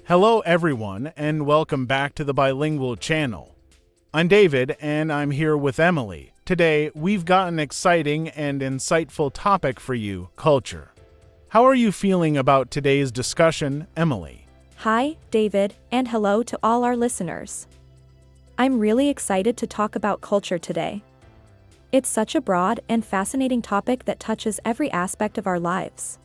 Hello everyone, and welcome back to the Bilingual channel. I'm David, and I'm here with Emily. Today, we've got an exciting and insightful topic for you, culture. How are you feeling about today's discussion, Emily? Hi, David, and hello to all our listeners. I'm really excited to talk about culture today. It's such a broad and fascinating topic that touches every aspect of our lives.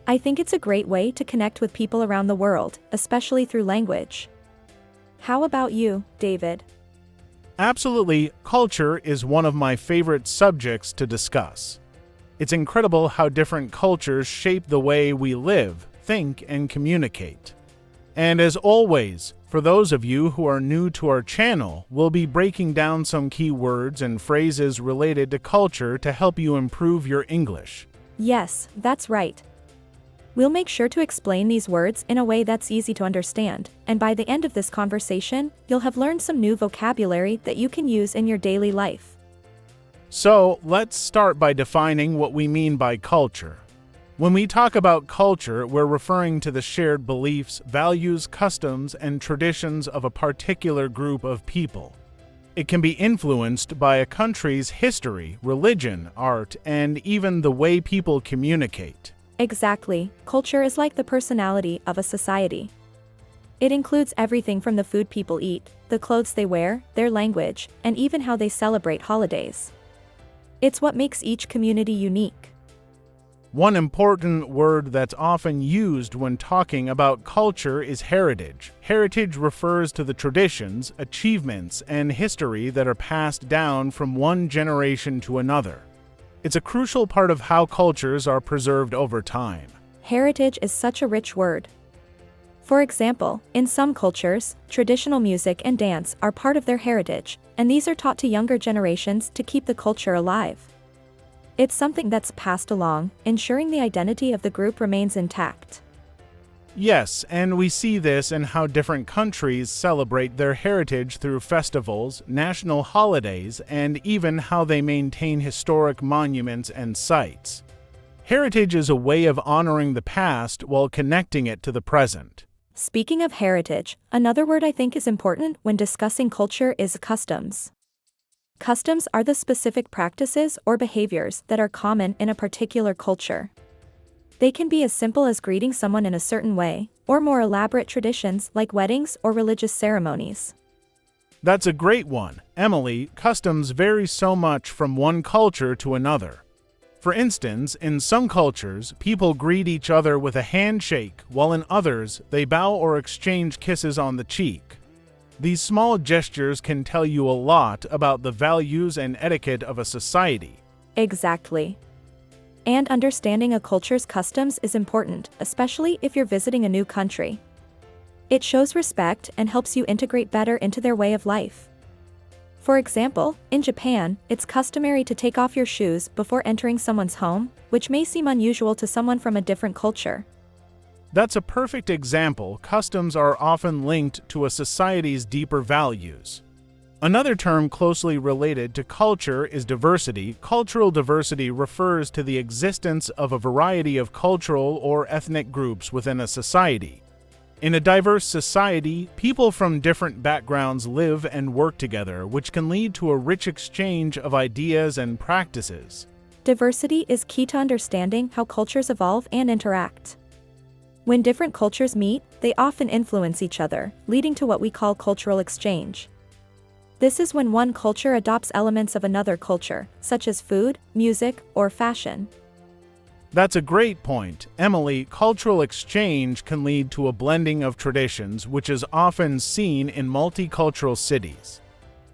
I think it's a great way to connect with people around the world, especially through language. How about you, David? Absolutely, culture is one of my favorite subjects to discuss. It's incredible how different cultures shape the way we live, think, and communicate. And as always, for those of you who are new to our channel, we'll be breaking down some key words and phrases related to culture to help you improve your English. Yes, that's right. We'll make sure to explain these words in a way that's easy to understand, and by the end of this conversation, you'll have learned some new vocabulary that you can use in your daily life. So, let's start by defining what we mean by culture. When we talk about culture, we're referring to the shared beliefs, values, customs, and traditions of a particular group of people. It can be influenced by a country's history, religion, art, and even the way people communicate. Exactly, culture is like the personality of a society. It includes everything from the food people eat, the clothes they wear, their language, and even how they celebrate holidays. It's what makes each community unique. One important word that's often used when talking about culture is heritage. Heritage refers to the traditions, achievements, and history that are passed down from one generation to another. It's a crucial part of how cultures are preserved over time. Heritage is such a rich word. For example, in some cultures, traditional music and dance are part of their heritage, and these are taught to younger generations to keep the culture alive. It's something that's passed along, ensuring the identity of the group remains intact. Yes, and we see this in how different countries celebrate their heritage through festivals, national holidays, and even how they maintain historic monuments and sites. Heritage is a way of honoring the past while connecting it to the present. Speaking of heritage, another word I think is important when discussing culture is customs. Customs are the specific practices or behaviors that are common in a particular culture. They can be as simple as greeting someone in a certain way, or more elaborate traditions like weddings or religious ceremonies. That's a great one, Emily. Customs vary so much from one culture to another. For instance, in some cultures, people greet each other with a handshake, while in others, they bow or exchange kisses on the cheek. These small gestures can tell you a lot about the values and etiquette of a society. Exactly. And understanding a culture's customs is important, especially if you're visiting a new country. It shows respect and helps you integrate better into their way of life. For example, in Japan, it's customary to take off your shoes before entering someone's home, which may seem unusual to someone from a different culture. That's a perfect example. Customs are often linked to a society's deeper values. Another term closely related to culture is diversity. Cultural diversity refers to the existence of a variety of cultural or ethnic groups within a society. In a diverse society, people from different backgrounds live and work together, which can lead to a rich exchange of ideas and practices. Diversity is key to understanding how cultures evolve and interact. When different cultures meet, they often influence each other, leading to what we call cultural exchange. This is when one culture adopts elements of another culture, such as food, music, or fashion. That's a great point, Emily. Cultural exchange can lead to a blending of traditions, which is often seen in multicultural cities.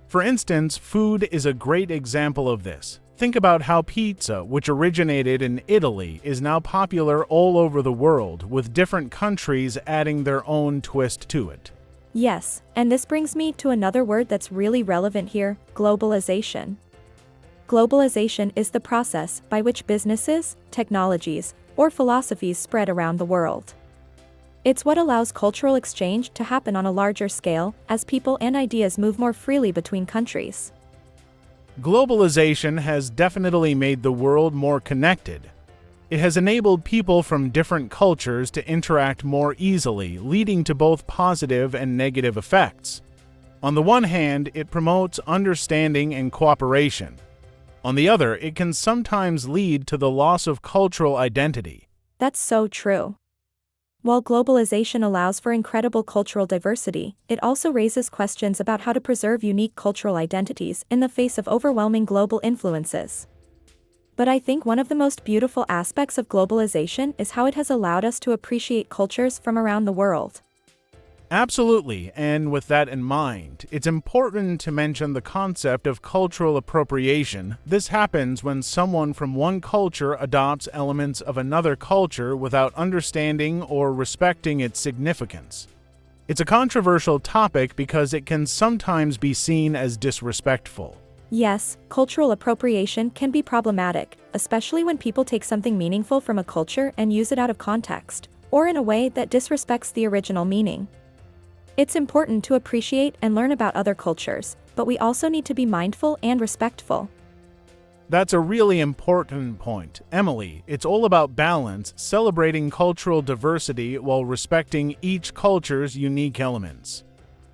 For instance, food is a great example of this. Think about how pizza, which originated in Italy, is now popular all over the world, with different countries adding their own twist to it. Yes, and this brings me to another word that's really relevant here, globalization. Globalization is the process by which businesses, technologies, or philosophies spread around the world. It's what allows cultural exchange to happen on a larger scale as people and ideas move more freely between countries. Globalization has definitely made the world more connected. It has enabled people from different cultures to interact more easily, leading to both positive and negative effects. On the one hand, it promotes understanding and cooperation. On the other, it can sometimes lead to the loss of cultural identity. That's so true. While globalization allows for incredible cultural diversity, it also raises questions about how to preserve unique cultural identities in the face of overwhelming global influences. But I think one of the most beautiful aspects of globalization is how it has allowed us to appreciate cultures from around the world. Absolutely, and with that in mind, it's important to mention the concept of cultural appropriation. This happens when someone from one culture adopts elements of another culture without understanding or respecting its significance. It's a controversial topic because it can sometimes be seen as disrespectful. Yes, cultural appropriation can be problematic, especially when people take something meaningful from a culture and use it out of context, or in a way that disrespects the original meaning. It's important to appreciate and learn about other cultures, but we also need to be mindful and respectful. That's a really important point, Emily. It's all about balance, celebrating cultural diversity while respecting each culture's unique elements.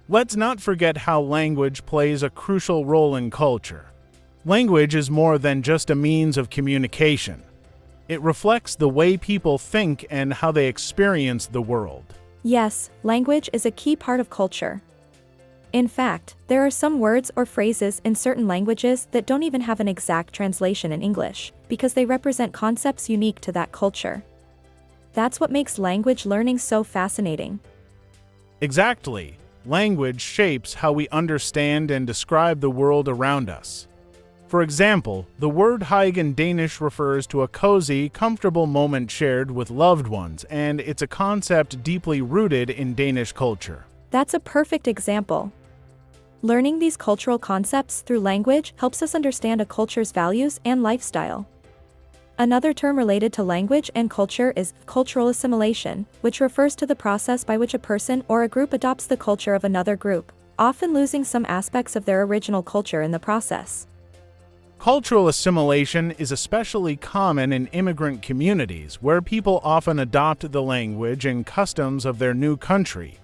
Let's not forget how language plays a crucial role in culture. Language is more than just a means of communication. It reflects the way people think and how they experience the world. Yes, language is a key part of culture. In fact, there are some words or phrases in certain languages that don't even have an exact translation in English, because they represent concepts unique to that culture. That's what makes language learning so fascinating. Exactly. Language shapes how we understand and describe the world around us. For example, the word hygge in Danish refers to a cozy, comfortable moment shared with loved ones, and it's a concept deeply rooted in Danish culture. That's a perfect example. Learning these cultural concepts through language helps us understand a culture's values and lifestyle. Another term related to language and culture is cultural assimilation, which refers to the process by which a person or a group adopts the culture of another group, often losing some aspects of their original culture in the process. Cultural assimilation is especially common in immigrant communities, where people often adopt the language and customs of their new country.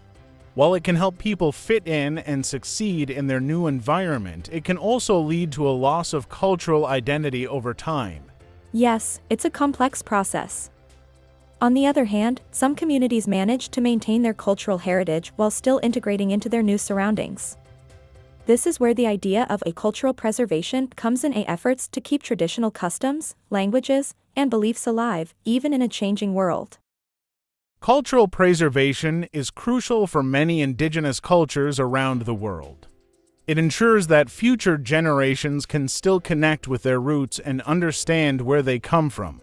While it can help people fit in and succeed in their new environment, it can also lead to a loss of cultural identity over time. Yes, it's a complex process. On the other hand, some communities manage to maintain their cultural heritage while still integrating into their new surroundings. This is where the idea of a cultural preservation comes in. Efforts to keep traditional customs, languages, and beliefs alive, even in a changing world. Cultural preservation is crucial for many indigenous cultures around the world. It ensures that future generations can still connect with their roots and understand where they come from.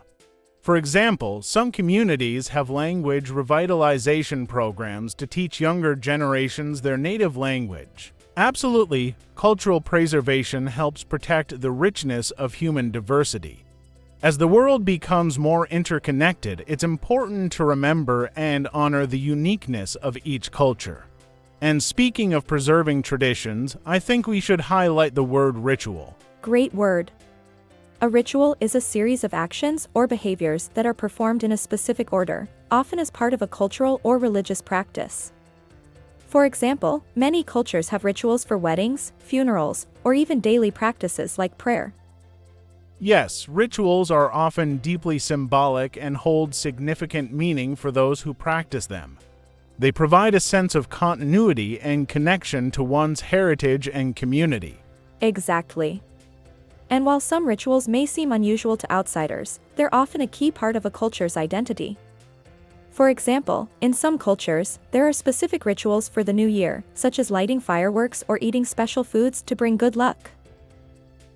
For example, some communities have language revitalization programs to teach younger generations their native language. Absolutely, cultural preservation helps protect the richness of human diversity. As the world becomes more interconnected, it's important to remember and honor the uniqueness of each culture. And speaking of preserving traditions, I think we should highlight the word ritual. Great word. A ritual is a series of actions or behaviors that are performed in a specific order, often as part of a cultural or religious practice. For example, many cultures have rituals for weddings, funerals, or even daily practices like prayer. Yes, rituals are often deeply symbolic and hold significant meaning for those who practice them. They provide a sense of continuity and connection to one's heritage and community. Exactly. And while some rituals may seem unusual to outsiders, they're often a key part of a culture's identity. For example, in some cultures, there are specific rituals for the new year, such as lighting fireworks or eating special foods to bring good luck.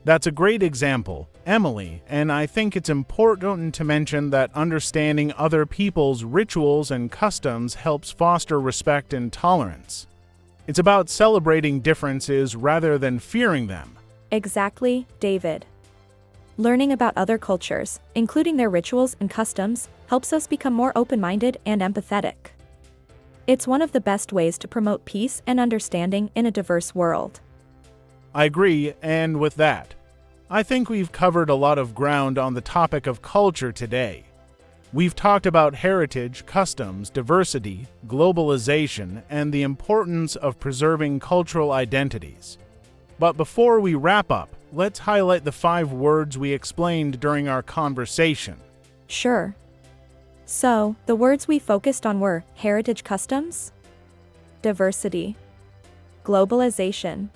That's a great example, Emily, and I think it's important to mention that understanding other people's rituals and customs helps foster respect and tolerance. It's about celebrating differences rather than fearing them. Exactly, David. Learning about other cultures, including their rituals and customs, helps us become more open-minded and empathetic. It's one of the best ways to promote peace and understanding in a diverse world. I agree, and with that, I think we've covered a lot of ground on the topic of culture today. We've talked about heritage, customs, diversity, globalization, and the importance of preserving cultural identities. But before we wrap up, let's highlight the 5 words we explained during our conversation. Sure. So, the words we focused on were heritage customs, diversity, globalization,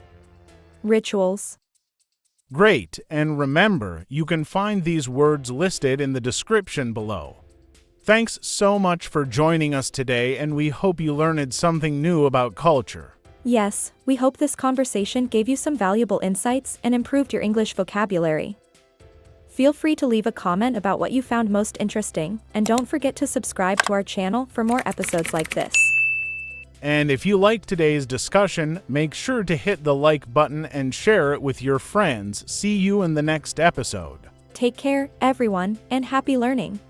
rituals. Great, and remember, you can find these words listed in the description below. Thanks so much for joining us today, and we hope you learned something new about culture. Yes, we hope this conversation gave you some valuable insights and improved your English vocabulary. Feel free to leave a comment about what you found most interesting, and don't forget to subscribe to our channel for more episodes like this. And if you liked today's discussion, make sure to hit the like button and share it with your friends. See you in the next episode. Take care, everyone, and happy learning!